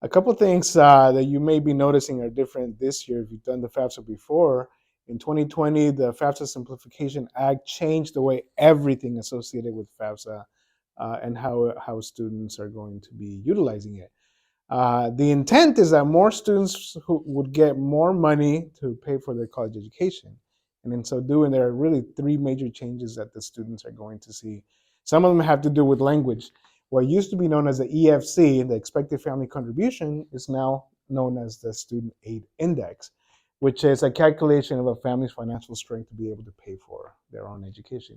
A couple of things that you may be noticing are different this year if you've done the FAFSA before. In 2020, the FAFSA Simplification Act changed the way everything associated with FAFSA and how students are going to be utilizing it. The intent is that more students who would get more money to pay for their college education. And in so doing, there are really three major changes that the students are going to see. Some of them have to do with language. What used to be known as the EFC, the expected family contribution, is now known as the Student Aid Index, which is a calculation of a family's financial strength to be able to pay for their own education.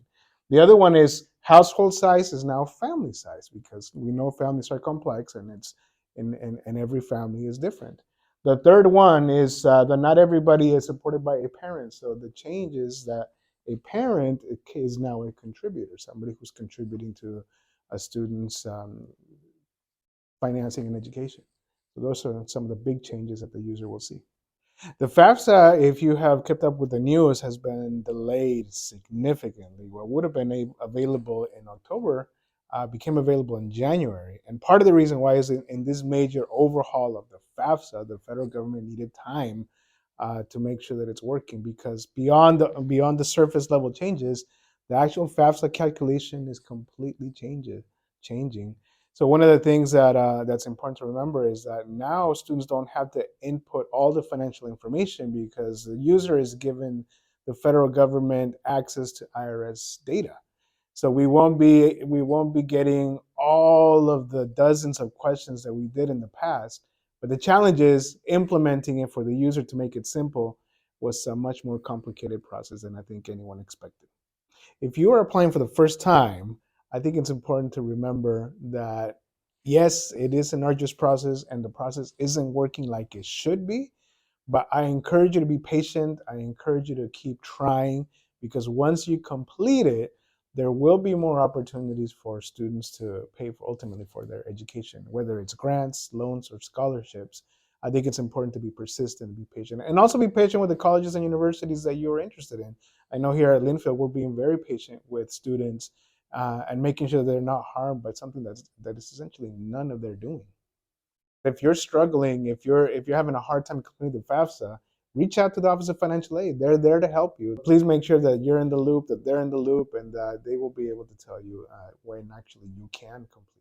The other one is household size is now family size, because we know families are complex and and every family is different. The third one is that not everybody is supported by a parent. So the change is that a parent is now a contributor, somebody who's contributing to a student's financing and education. So those are some of the big changes that the user will see. The FAFSA, if you have kept up with the news, has been delayed significantly. What would have been available in October became available in January. And part of the reason why is in this major overhaul of the FAFSA, the federal government needed time to make sure that it's working, because beyond the surface level changes, the actual FAFSA calculation is completely changing. So one of the things that's important to remember is that now students don't have to input all the financial information, because the user is given the federal government access to IRS data. So we won't be getting all of the dozens of questions that we did in the past. But the challenge is implementing it for the user to make it simple was a much more complicated process than I think anyone expected. If you are applying for the first time, I think it's important to remember that yes, it is an arduous process and the process isn't working like it should be, but I encourage you to be patient. I encourage you to keep trying, because once you complete it, there will be more opportunities for students to pay for ultimately for their education, whether it's grants, loans, or scholarships. I think it's important to be persistent, be patient, and also be patient with the colleges and universities that you're interested in. I know here at Linfield, we're being very patient with students and making sure they're not harmed by something that is essentially none of their doing. If you're struggling, if you're having a hard time completing the FAFSA, reach out to the Office of Financial Aid. They're there to help you. Please make sure that you're in the loop, that they're in the loop, and they will be able to tell you when actually you can complete